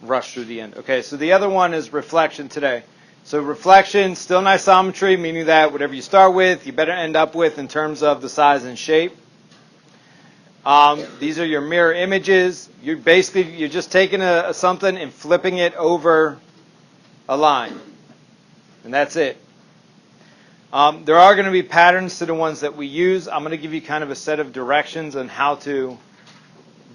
rush through the end. Okay, so the other one is reflection today. So reflection, still in isometry, meaning that whatever you start with, you better end up with in terms of the size and shape. These are your mirror images. You're just taking something and flipping it over a line. And that's it. There are going to be patterns to the ones that we use. I'm going to give you kind of a set of directions on how to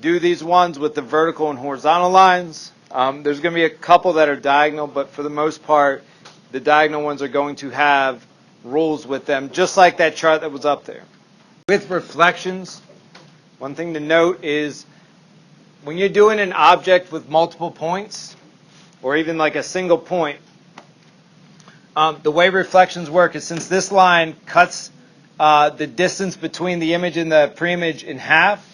do these ones with the vertical and horizontal lines. There's going to be a couple that are diagonal, but for the most part, the diagonal ones are going to have rules with them, just like that chart that was up there. With reflections, one thing to note is when you're doing an object with multiple points, or even like a single point, the way reflections work is since this line cuts the distance between the image and the pre-image in half,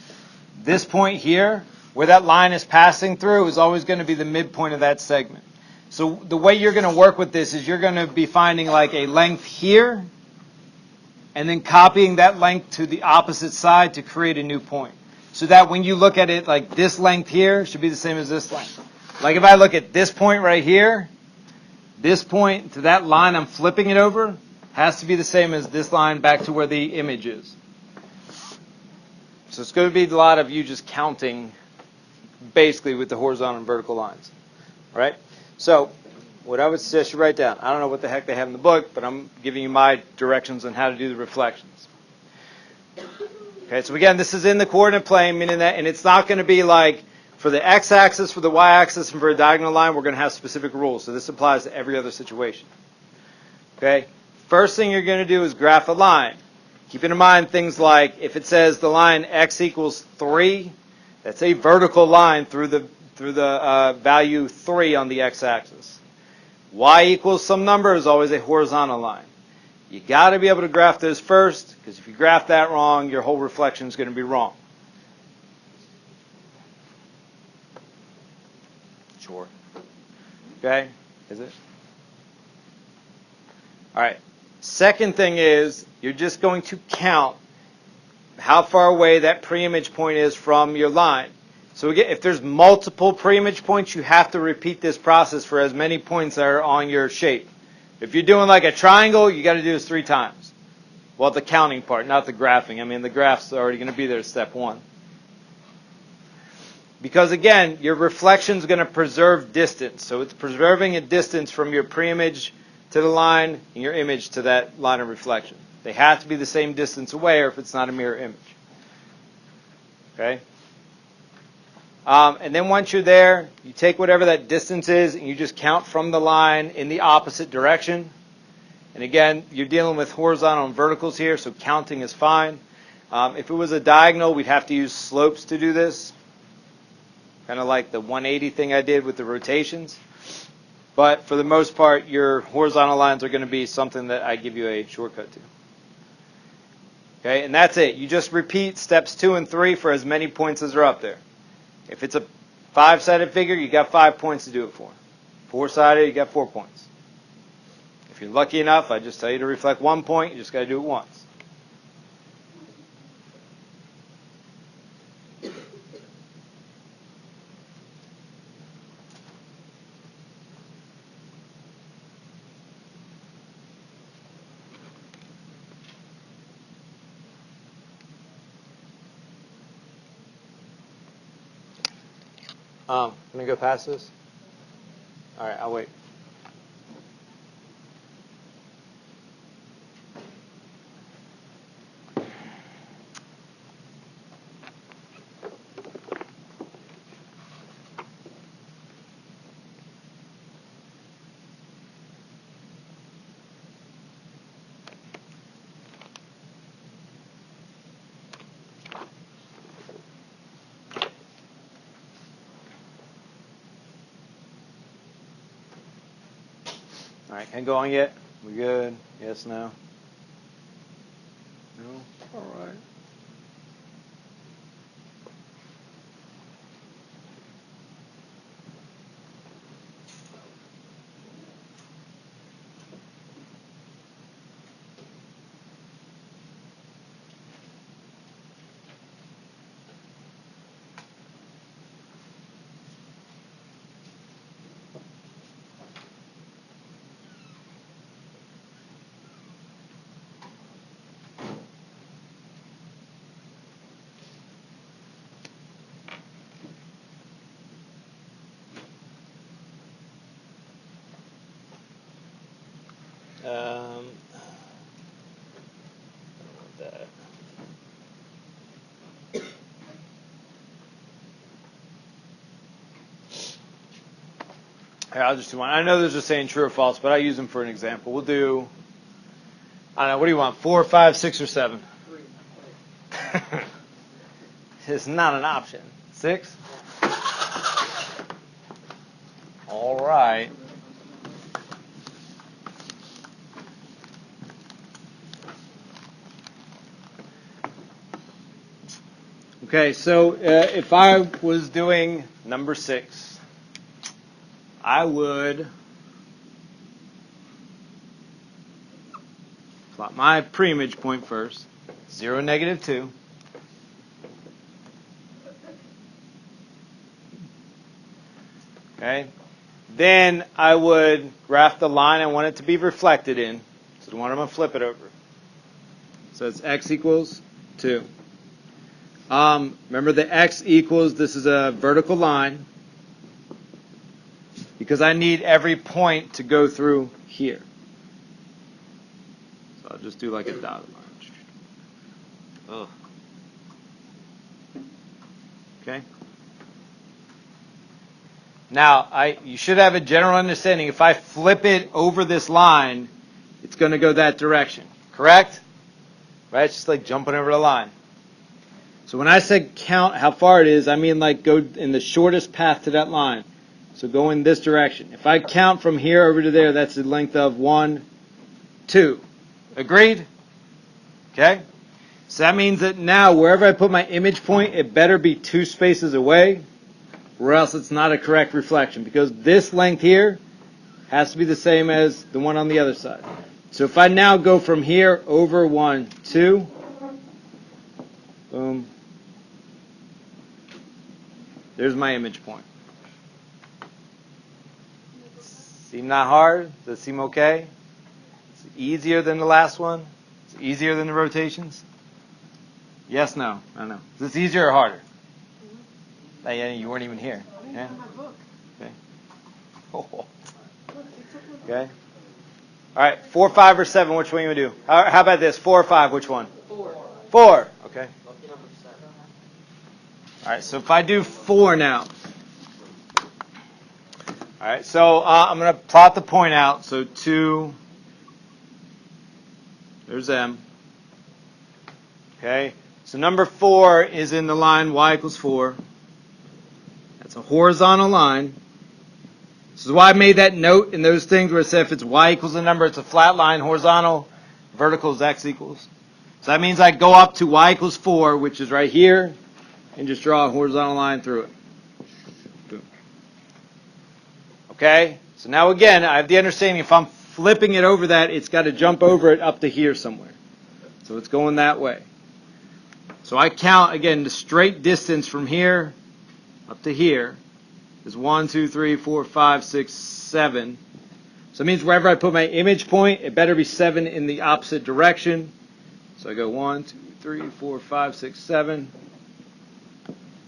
this point here, where that line is passing through, is always going to be the midpoint of that segment. So the way you're going to work with this is you're going to be finding like a length here, and then copying that length to the opposite side to create a new point. So that when you look at it, like this length here should be the same as this length. Like if I look at this point right here, this point to that line I'm flipping it over has to be the same as this line back to where the image is. So it's going to be a lot of you just counting basically with the horizontal and vertical lines. Right? So what I would suggest you write down, I don't know what the heck they have in the book, but I'm giving you my directions on how to do the reflections. Okay, so again, this is in the coordinate plane, meaning that, and it's not going to be like for the x-axis, for the y-axis, and for a diagonal line, we're going to have specific rules. So this applies to every other situation. Okay, first thing you're going to do is graph a line. Keeping in mind things like if it says the line x equals 3, that's a vertical line through the value 3 on the x-axis. Y equals some number is always a horizontal line. You got to be able to graph those first, because if you graph that wrong, your whole reflection is going to be wrong. Sure. Okay? Is it? All right. Second thing is you're just going to count how far away that pre-image point is from your line. So again, if there's multiple pre-image points, you have to repeat this process for as many points that are on your shape. If you're doing like a triangle, you got to do this 3 times. Well, the counting part, not the graphing. I mean, the graph's already going to be there at step 1. Because again, your reflection is going to preserve distance. So it's preserving a distance from your pre-image to the line and your image to that line of reflection. They have to be the same distance away, or if it's not a mirror image. Okay? And then once you're there, you take whatever that distance is and you just count from the line in the opposite direction. And again, you're dealing with horizontal and verticals here, so counting is fine. If it was a diagonal, we'd have to use slopes to do this. Kind of like the 180 thing I did with the rotations. But for the most part, your horizontal lines are going to be something that I give you a shortcut to. Okay, and that's it. You just repeat steps 2 and 3 for as many points as are up there. If it's a 5-sided figure, you got 5 points to do it for. 4-sided, you got 4 points. If you're lucky enough, I just tell you to reflect 1 point. You just got to do it once. Can I go past this? All right, I'll wait. All right, can I go on yet? We good? Yes, no? No? All right. That. Here, I'll just do one. I know those are saying true or false, but I use them for an example. We'll do, I don't know, what do you want? 4, 5, 6, or 7? 3. It's not an option. 6? All right. Okay, so if I was doing number 6, I would plot my pre-image point first, 0, -2. Okay, then I would graph the line I want it to be reflected in, so the one I'm going to flip it over. So it's x equals 2. Remember the x equals, this is a vertical line, because I need every point to go through here. So I'll just do like a dotted line. Ugh. Okay. Now, you should have a general understanding. If I flip it over this line, it's going to go that direction. Correct? Right? It's just like jumping over the line. So when I said count how far it is, I mean like go in the shortest path to that line. So go in this direction. If I count from here over to there, that's the length of 1, 2. Agreed? Okay? So that means that now wherever I put my image point, it better be 2 spaces away, or else it's not a correct reflection, because this length here has to be the same as the one on the other side. So if I now go from here over 1, 2, boom, there's my image point. Seem not hard? Does it seem okay? It's easier than the last one? It's easier than the rotations? Yes, no? I don't know. Is this easier or harder? Yeah, you weren't even here. Yeah? Okay. Oh. Okay. All right, 4, 5, or 7, which one you want to do? How about this? 4 or 5, which one? 4. 4. Okay. All right, so if I do 4 now. All right, so I'm going to plot the point out. So 2, there's M. Okay, so number 4 is in the line y equals 4. That's a horizontal line. This is why I made that note in those things where it said if it's y equals a number, it's a flat line, horizontal, vertical is x equals. So that means I go up to y equals 4, which is right here, and just draw a horizontal line through it. Okay? So now again, I have the understanding if I'm flipping it over that, it's got to jump over it up to here somewhere. So it's going that way. So I count, again, the straight distance from here up to here is 1, 2, 3, 4, 5, 6, 7. So it means wherever I put my image point, it better be 7 in the opposite direction. So I go 1, 2, 3, 4, 5, 6, 7.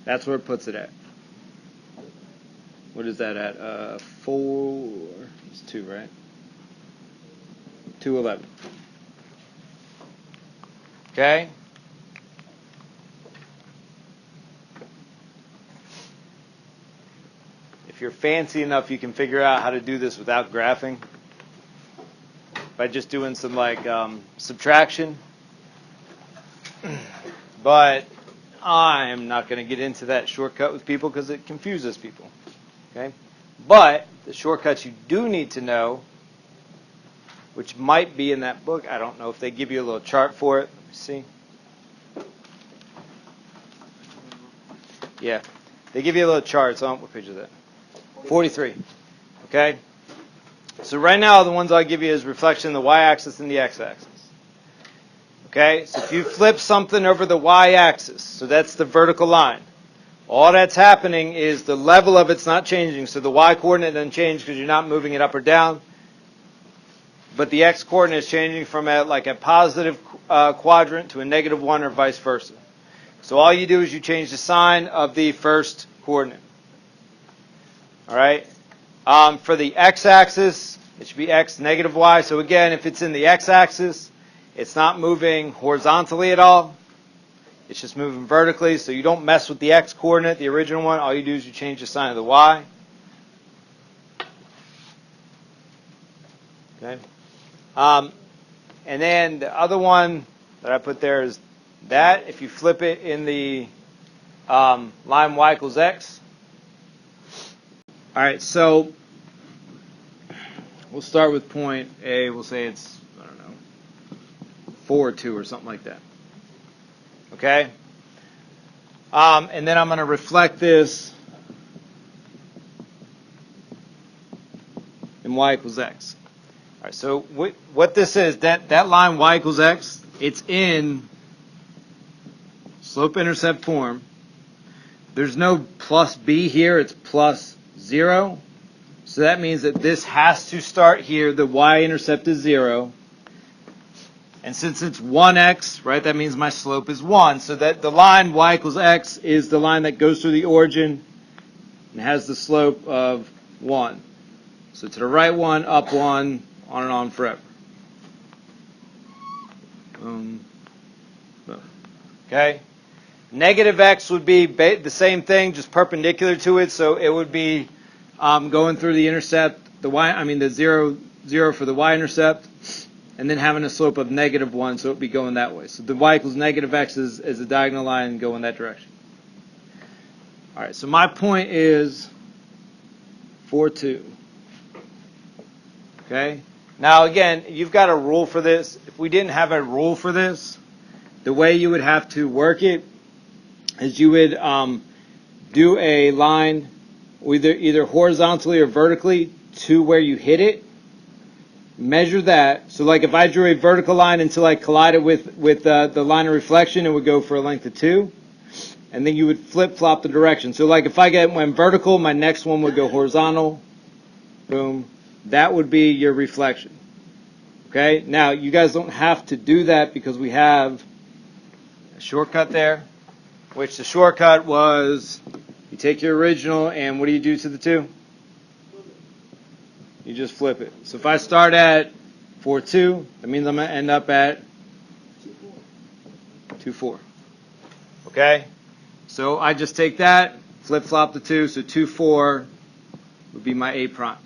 That's where it puts it at. What is that at? 4. It's 2, right? 211. Okay? If you're fancy enough, you can figure out how to do this without graphing by just doing some like subtraction. But I'm not going to get into that shortcut with people because it confuses people. Okay? But the shortcuts you do need to know, which might be in that book. I don't know if they give you a little chart for it. Let me see. Yeah. They give you a little chart. It's on, what page is that? 43. Okay? So right now, the ones I'll give you is reflection in the y-axis and the x-axis. Okay? So if you flip something over the y-axis, so that's the vertical line, all that's happening is the level of it's not changing. So the y-coordinate doesn't change because you're not moving it up or down. But the x-coordinate is changing from like a positive quadrant to a -1 or vice versa. So all you do is you change the sign of the first coordinate. All right? For the x-axis, It should be x negative y. So again, if it's in the x-axis, it's not moving horizontally at all. It's just moving vertically. So you don't mess with the x-coordinate, the original one. All you do is you change the sign of the y. Okay. And then the other one that I put there is that. If you flip it in the line y equals x. All right, so we'll start with point A. We'll say it's, I don't know, 4 or 2 or something like that. Okay? And then I'm going to reflect this in y equals x. All right, so what this is, that line y equals x, it's in slope-intercept form. There's no plus b here, it's plus 0. So that means that this has to start here. The y-intercept is 0. And since it's 1x, right, that means my slope is 1. So that the line y equals x is the line that goes through the origin and has the slope of 1. So to the right 1, up 1, on and on forever. Boom. Okay? Negative x would be the same thing, just perpendicular to it. So it would be going through the intercept, the 0, 0 for the y-intercept, and then having a slope of negative 1, so it would be going that way. So the y equals negative x is a diagonal line going that direction. All right, so my point is 4, 2. Okay? Now, again, you've got a rule for this. If we didn't have a rule for this, the way you would have to work it is you would do a line either horizontally or vertically to where you hit it. Measure that. So like if I drew a vertical line until I collided with the line of reflection, it would go for a length of 2. And then you would flip-flop the direction. So like if I went vertical, my next one would go horizontal. Boom. That would be your reflection. Okay? Now, you guys don't have to do that because we have a shortcut there, which the shortcut was you take your original and what do you do to the 2? You just flip it. So if I start at 4, 2, that means I'm going to end up at 2, 4. Okay? So I just take that, flip-flop the 2, so 2, 4 would be my A prime.